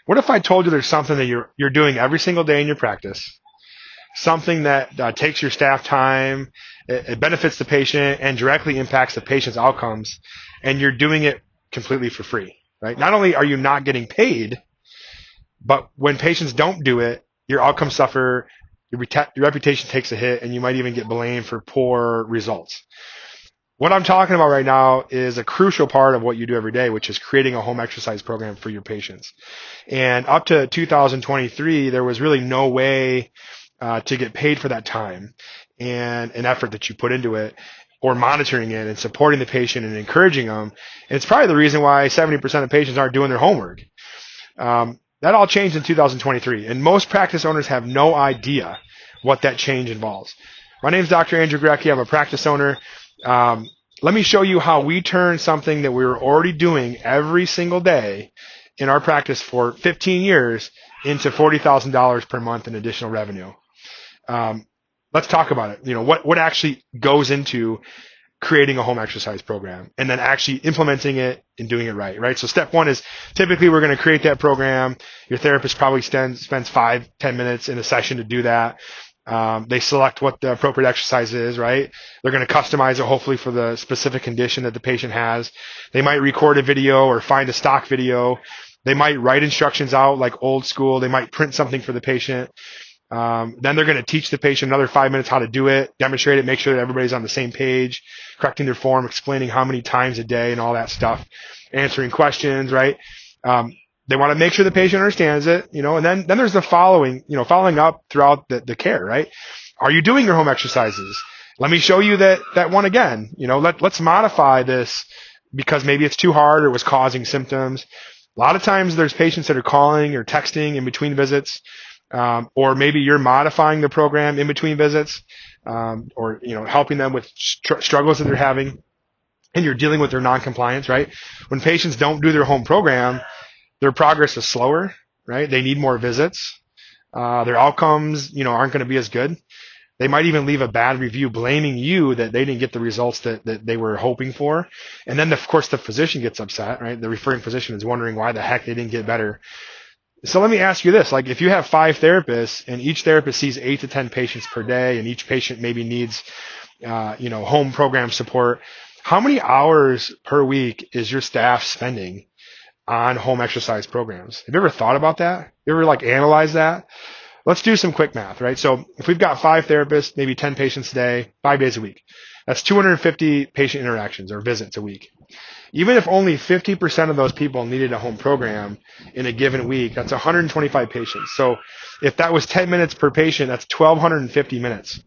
What if I told you there's something that you're doing every single day in your practice, something that takes your staff time, it benefits the patient, and directly impacts the patient's outcomes, and you're doing it completely for free, right? Not only are you not getting paid, but when patients don't do it, your outcomes suffer, your reputation takes a hit, and you might even get blamed for poor results. What I'm talking about right now is a crucial part of what you do every day, which is creating a home exercise program for your patients. And up to 2023, there was really no way to get paid for that time and an effort that you put into it, or monitoring it and supporting the patient and encouraging them. And it's probably the reason why 70% of patients aren't doing their homework. That all changed in 2023, and most practice owners have no idea what that change involves. My name is Dr. Andrew Grecki. I'm a practice owner. Let me show you how we turn something that we were already doing every single day in our practice for 15 years into $40,000 per month in additional revenue. Let's talk about it. What actually goes into creating a home exercise program and then actually implementing it and doing it right? So step one is typically we're going to create that program. Your therapist probably spends 5-10 minutes in a session to do that. They select what the appropriate exercise is, right? They're going to customize it hopefully for the specific condition that the patient has. They might record a video or find a stock video. They might write instructions out like old school. They might print something for the patient. Then they're going to teach the patient another 5 minutes how to do it, demonstrate it, make sure that everybody's on the same page, correcting their form, explaining how many times a day and all that stuff, answering questions, right? They want to make sure the patient understands it, and then there's the following up throughout the care, right? Are you doing your home exercises? Let me show you that one again. Let's modify this because maybe it's too hard or was causing symptoms. A lot of times there's patients that are calling or texting in between visits. Or maybe you're modifying the program in between visits, or helping them with struggles that they're having, and you're dealing with their non-compliance, right? When patients don't do their home program, their progress is slower, right? They need more visits. Their outcomes, aren't going to be as good. They might even leave a bad review blaming you that they didn't get the results that they were hoping for. And then, of course, the physician gets upset, right? The referring physician is wondering why the heck they didn't get better. So let me ask you this, if you have 5 therapists and each therapist sees 8 to 10 patients per day and each patient maybe needs, home program support, how many hours per week is your staff spending on home exercise programs? Have you ever thought about that? You ever analyze that? Let's do some quick math, right? So if we've got 5 therapists, maybe 10 patients a day, 5 days a week, that's 250 patient interactions or visits a week. Even if only 50% of those people needed a home program in a given week, that's 125 patients. So if that was 10 minutes per patient, that's 1,250 minutes.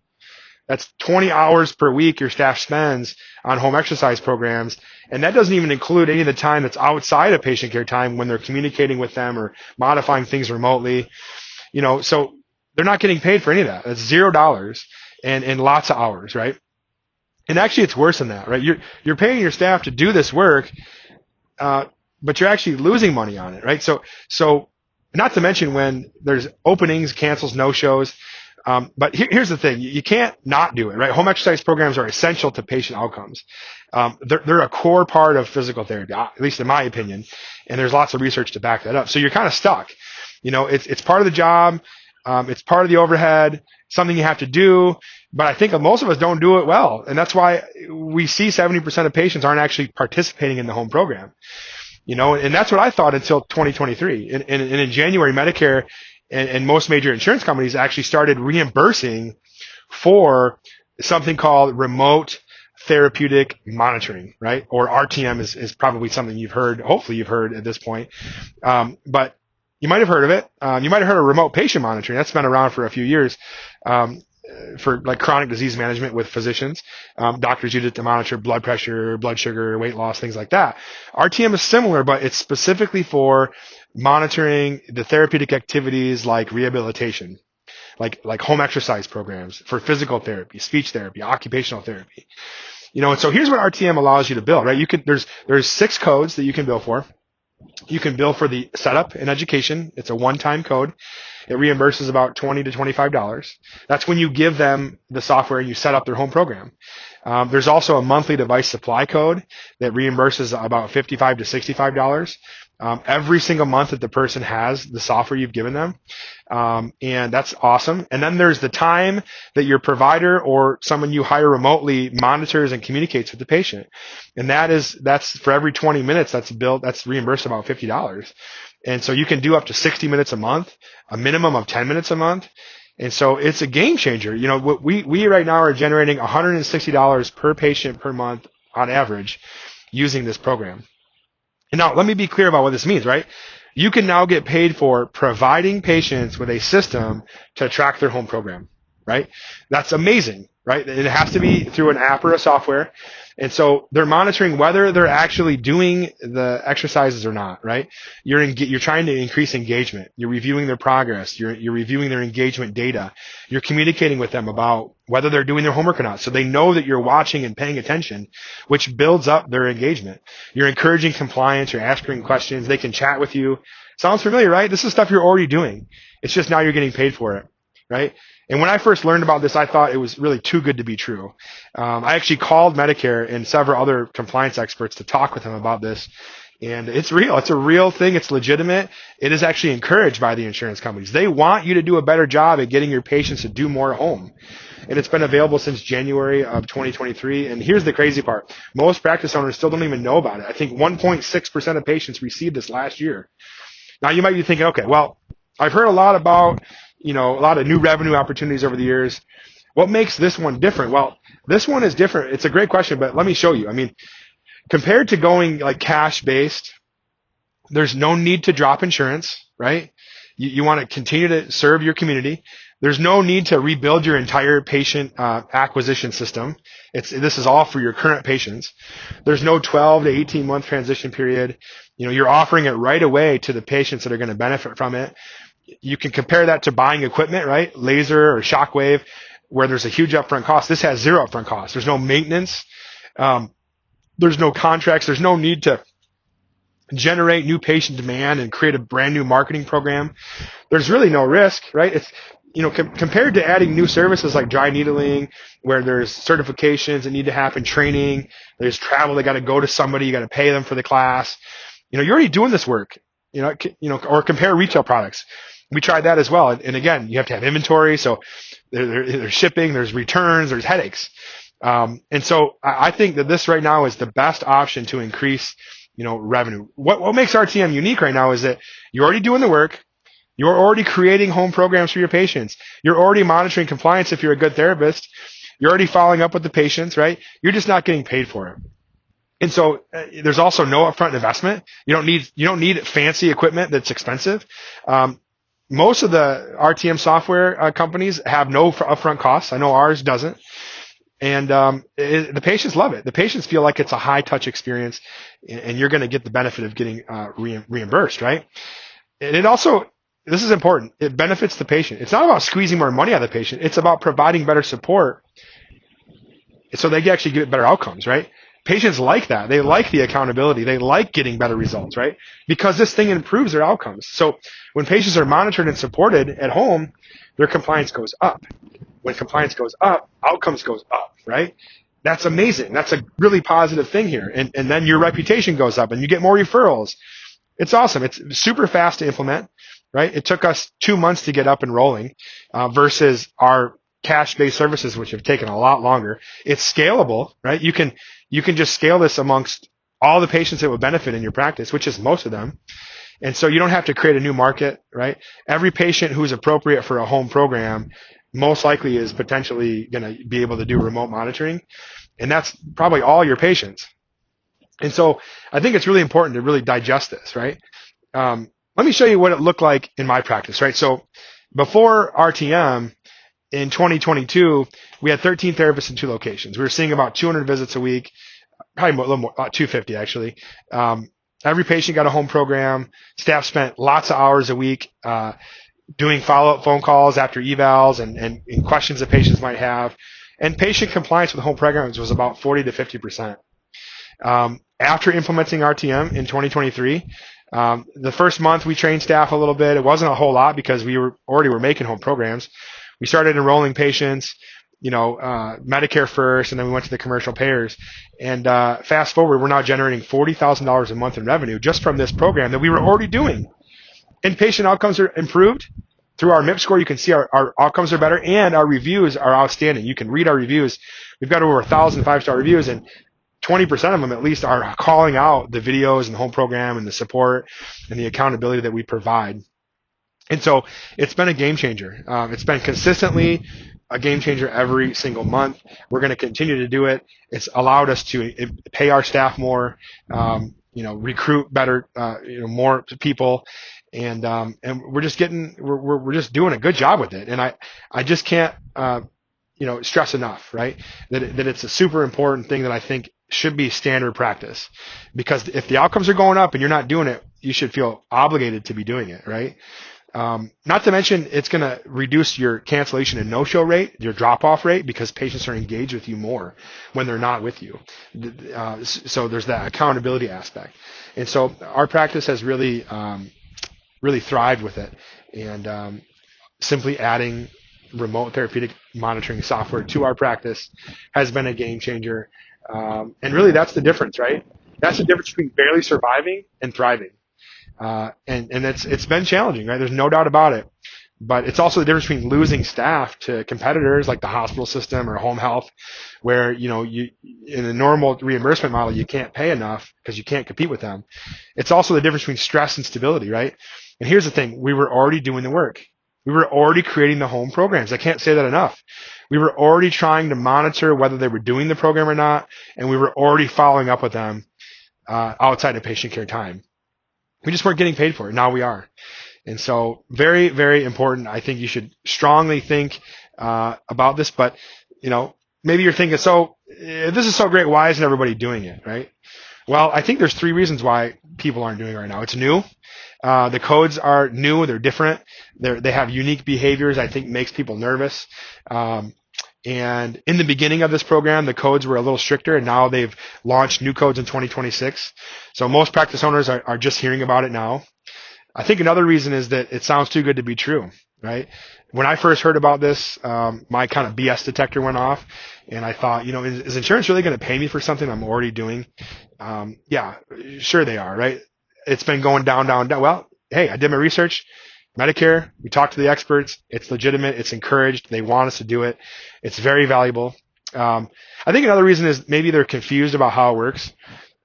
That's 20 hours per week your staff spends on home exercise programs. And that doesn't even include any of the time that's outside of patient care time when they're communicating with them or modifying things remotely. So they're not getting paid for any of that. That's $0 and lots of hours, right? And actually, it's worse than that, right? You're paying your staff to do this work, but you're actually losing money on it, right? So not to mention when there's openings, cancels, no-shows. But here's the thing: you can't not do it, right? Home exercise programs are essential to patient outcomes. They're a core part of physical therapy, at least in my opinion. And there's lots of research to back that up. So you're kind of stuck. It's part of the job. It's part of the overhead. Something you have to do. But I think most of us don't do it well. And that's why we see 70% of patients aren't actually participating in the home program. And that's what I thought until 2023. And in January, Medicare and most major insurance companies actually started reimbursing for something called Remote Therapeutic Monitoring, right? Or RTM is probably something you've heard, hopefully you've heard at this point. But you might have heard of it. You might have heard of remote patient monitoring. That's been around for a few years. For chronic disease management with physicians. Doctors use it to monitor blood pressure, blood sugar, weight loss, things like that. RTM is similar, but it's specifically for monitoring the therapeutic activities like rehabilitation, like home exercise programs for physical therapy, speech therapy, occupational therapy. And so here's what RTM allows you to bill, right? There's 6 codes that you can bill for. You can bill for the setup and education. It's a one-time code. It reimburses about $20 to $25. That's when you give them the software and you set up their home program. There's also a monthly device supply code that reimburses about $55 to $65. every single month that the person has the software you've given them. And that's awesome. And then there's the time that your provider or someone you hire remotely monitors and communicates with the patient. And that's for every 20 minutes that's reimbursed about $50. And so you can do up to 60 minutes a month, a minimum of 10 minutes a month. And so it's a game changer. You know, we right now are generating $160 per patient per month on average using this program. And now let me be clear about what this means, right? You can now get paid for providing patients with a system to track their home program, right? That's amazing, right? It has to be through an app or a software. And so they're monitoring whether they're actually doing the exercises or not, right? You're trying to increase engagement. You're reviewing their progress. You're reviewing their engagement data. You're communicating with them about whether they're doing their homework or not. So they know that you're watching and paying attention, which builds up their engagement. You're encouraging compliance. You're asking questions. They can chat with you. Sounds familiar, right? This is stuff you're already doing. It's just now you're getting paid for it, right? And when I first learned about this, I thought it was really too good to be true. I actually called Medicare and several other compliance experts to talk with them about this. And it's real. It's a real thing. It's legitimate. It is actually encouraged by the insurance companies. They want you to do a better job at getting your patients to do more at home. And it's been available since January of 2023. And here's the crazy part. Most practice owners still don't even know about it. I think 1.6% of patients received this last year. Now you might be thinking, okay, well, I've heard a lot about, a lot of new revenue opportunities over the years. What makes this one different? Well, this one is different. It's a great question, but let me show you. I mean, compared to going like cash based, there's no need to drop insurance, right? You want to continue to serve your community. There's no need to rebuild your entire patient acquisition system. This is all for your current patients. There's no 12 to 18 month transition period. You're offering it right away to the patients that are going to benefit from it. You can compare that to buying equipment, right? Laser or shockwave, where there's a huge upfront cost. This has zero upfront cost. There's no maintenance. There's no contracts. There's no need to generate new patient demand and create a brand new marketing program. There's really no risk, right? It's, compared to adding new services like dry needling, where there's certifications that need to happen, training, there's travel, they got to go to somebody, you got to pay them for the class. You're already doing this work, or compare retail products. We tried that as well. And again, you have to have inventory. So there's shipping, there's returns, there's headaches. And so I think that this right now is the best option to increase, revenue. What makes RTM unique right now is that you're already doing the work. You're already creating home programs for your patients. You're already monitoring compliance if you're a good therapist. You're already following up with the patients, right? You're just not getting paid for it. And so there's also no upfront investment. You don't need fancy equipment that's expensive. Most of the RTM software companies have no upfront costs. I know ours doesn't. And the patients love it. The patients feel like it's a high touch experience, and you're going to get the benefit of getting reimbursed, right? And it also, this is important, it benefits the patient. It's not about squeezing more money out of the patient. It's about providing better support so they can actually get better outcomes, right? Patients like that. They like the accountability. They like getting better results, right? Because this thing improves their outcomes. So when patients are monitored and supported at home, their compliance goes up. When compliance goes up, outcomes goes up, right? That's amazing. That's a really positive thing here. And then your reputation goes up and you get more referrals. It's awesome. It's super fast to implement, right? It took us 2 months to get up and rolling versus our cash-based services, which have taken a lot longer. It's scalable, right? You can just scale this amongst all the patients that would benefit in your practice, which is most of them. And so you don't have to create a new market, right? Every patient who's appropriate for a home program most likely is potentially going to be able to do remote monitoring. And that's probably all your patients. And so I think it's really important to really digest this, right? Let me show you what it looked like in my practice, right? So before RTM, in 2022, we had 13 therapists in 2 locations. We were seeing about 200 visits a week, probably a little more, 250 actually. Every patient got a home program. Staff spent lots of hours a week doing follow-up phone calls after evals and questions that patients might have. And patient compliance with home programs was about 40 to 50%. After implementing RTM in 2023, the first month we trained staff a little bit. It wasn't a whole lot because we were making home programs. We started enrolling patients, Medicare first, and then we went to the commercial payers. And fast forward, we're now generating $40,000 a month in revenue just from this program that we were already doing. And patient outcomes are improved. Through our MIP score, you can see our outcomes are better, and our reviews are outstanding. You can read our reviews. We've got over 1,000 5-star reviews, and 20% of them at least are calling out the videos and the home program and the support and the accountability that we provide. And so it's been a game changer. It's been consistently a game changer every single month. We're going to continue to do it. It's allowed us to pay our staff more, recruit better, more people. And we're just we're just doing a good job with it. And I just can't, stress enough, right? That it's a super important thing that I think should be standard practice, because if the outcomes are going up and you're not doing it, you should feel obligated to be doing it, right? Not to mention, it's going to reduce your cancellation and no-show rate, your drop-off rate, because patients are engaged with you more when they're not with you. So there's that accountability aspect. And so our practice has really thrived with it. And simply adding remote therapeutic monitoring software to our practice has been a game changer. And really, that's the difference, right? That's the difference between barely surviving and thriving. And it's been challenging, right? There's no doubt about it. But it's also the difference between losing staff to competitors like the hospital system or home health, where, you in a normal reimbursement model, you can't pay enough because you can't compete with them. It's also the difference between stress and stability, right? And here's the thing. We were already doing the work. We were already creating the home programs. I can't say that enough. We were already trying to monitor whether they were doing the program or not, and we were already following up with them outside of patient care time. We just weren't getting paid for it. Now we are. And so very, very important. I think you should strongly think about this. But, maybe you're thinking, so if this is so great, why isn't everybody doing it, right? Well, I think there's 3 reasons why people aren't doing it right now. It's new. The codes are new. They're different. They have unique behaviors, I think makes people nervous. And in the beginning of this program, the codes were a little stricter, and now they've launched new codes in 2026. So most practice owners are just hearing about it now. I think another reason is that it sounds too good to be true, right? When I first heard about this, my kind of BS detector went off, and I thought, is insurance really going to pay me for something I'm already doing? Yeah, sure they are, right? It's been going down, down, down. Well, hey, I did my research. Medicare, we talked to the experts. It's legitimate. It's encouraged. They want us to do it. It's very valuable. I think another reason is maybe they're confused about how it works.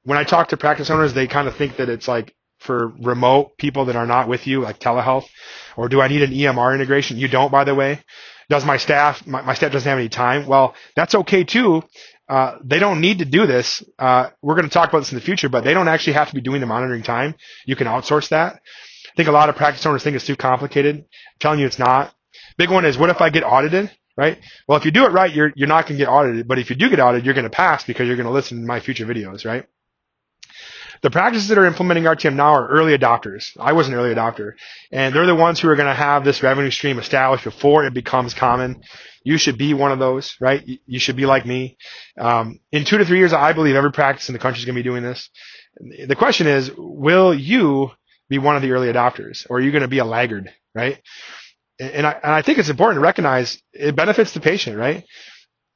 When I talk to practice owners, they kind of think that it's like for remote people that are not with you, like telehealth, or do I need an EMR integration? You don't, by the way. Does my staff doesn't have any time? Well, that's okay too. They don't need to do this. We're going to talk about this in the future, but they don't actually have to be doing the monitoring time. You can outsource that. I think a lot of practice owners think it's too complicated. I'm telling you it's not. Big one is, what if I get audited, right? Well, if you do it right, you're not going to get audited. But if you do get audited, you're going to pass because you're going to listen to my future videos, right? The practices that are implementing RTM now are early adopters. I was an early adopter. And they're the ones who are going to have this revenue stream established before it becomes common. You should be one of those, right? You should be like me. In 2 to 3 years, I believe every practice in the country is going to be doing this. The question is, will you be one of the early adopters, or are you going to be a laggard, right? And I think it's important to recognize it benefits the patient, right?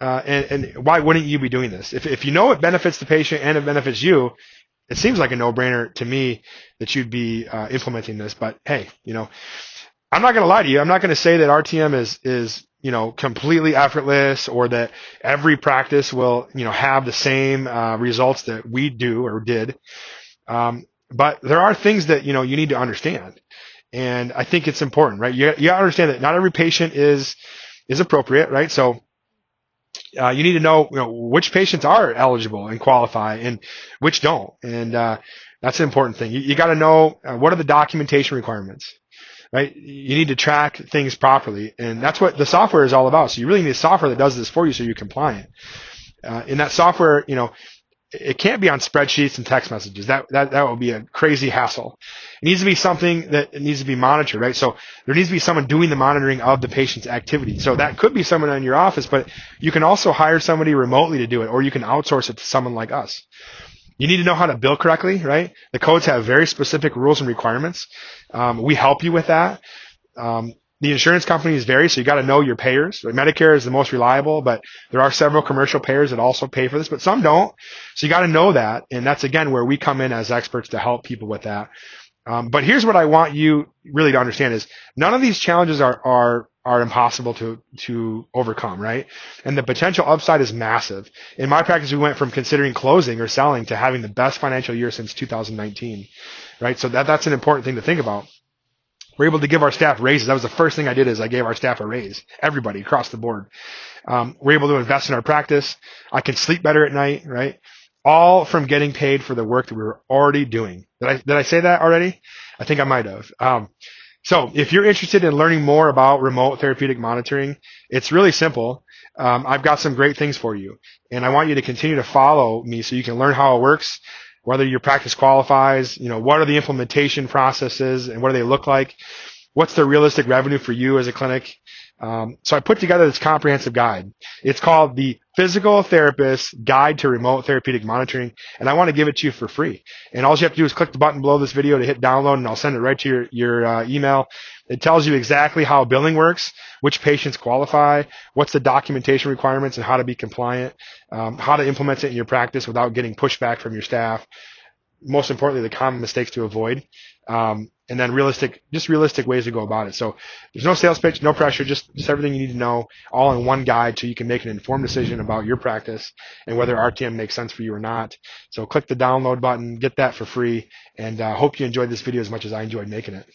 And why wouldn't you be doing this? If you know it benefits the patient and it benefits you, it seems like a no-brainer to me that you'd be implementing this. But hey, I'm not going to lie to you. I'm not going to say that RTM is completely effortless, or that every practice will have the same results that we do or did. But there are things that you need to understand, and I think it's important, right? You understand that not every patient is appropriate, right? So you need to know, which patients are eligible and qualify, and which don't, and that's an important thing. You got to know what are the documentation requirements, right? You need to track things properly, and that's what the software is all about. So you really need software that does this for you, so you're compliant. In that software, it can't be on spreadsheets and text messages. That will be a crazy hassle. It needs to be something that needs to be monitored, right? So there needs to be someone doing the monitoring of the patient's activity. So that could be someone in your office, but you can also hire somebody remotely to do it, or you can outsource it to someone like us. You need to know how to bill correctly, right? The codes have very specific rules and requirements. We help you with that. The insurance companies vary, so you got to know your payers. Medicare is the most reliable, but there are several commercial payers that also pay for this, but some don't. So you got to know that, and that's again where we come in as experts to help people with that. But here's what I want you really to understand is none of these challenges are impossible to overcome, right? And the potential upside is massive. In my practice, we went from considering closing or selling to having the best financial year since 2019, right? So that's an important thing to think about. We're able to give our staff raises. That was the first thing I did is I gave our staff a raise, everybody across the board. We're able to invest in our practice. I can sleep better at night, right? All from getting paid for the work that we were already doing. Did I say that already? I think I might have. So if you're interested in learning more about remote therapeutic monitoring, it's really simple. I've got some great things for you, and I want you to continue to follow me so you can learn how it works, whether your practice qualifies, what are the implementation processes and what do they look like? What's the realistic revenue for you as a clinic? So I put together this comprehensive guide. It's called the Physical Therapist Guide to Remote Therapeutic Monitoring, and I want to give it to you for free. And all you have to do is click the button below this video to hit download, and I'll send it right to your email. It tells you exactly how billing works, which patients qualify, what's the documentation requirements, and how to be compliant, how to implement it in your practice without getting pushback from your staff. Most importantly, the common mistakes to avoid, and then realistic ways to go about it. So there's no sales pitch, no pressure, just everything you need to know all in one guide so you can make an informed decision about your practice and whether RTM makes sense for you or not. So click the download button, get that for free, and hope you enjoyed this video as much as I enjoyed making it.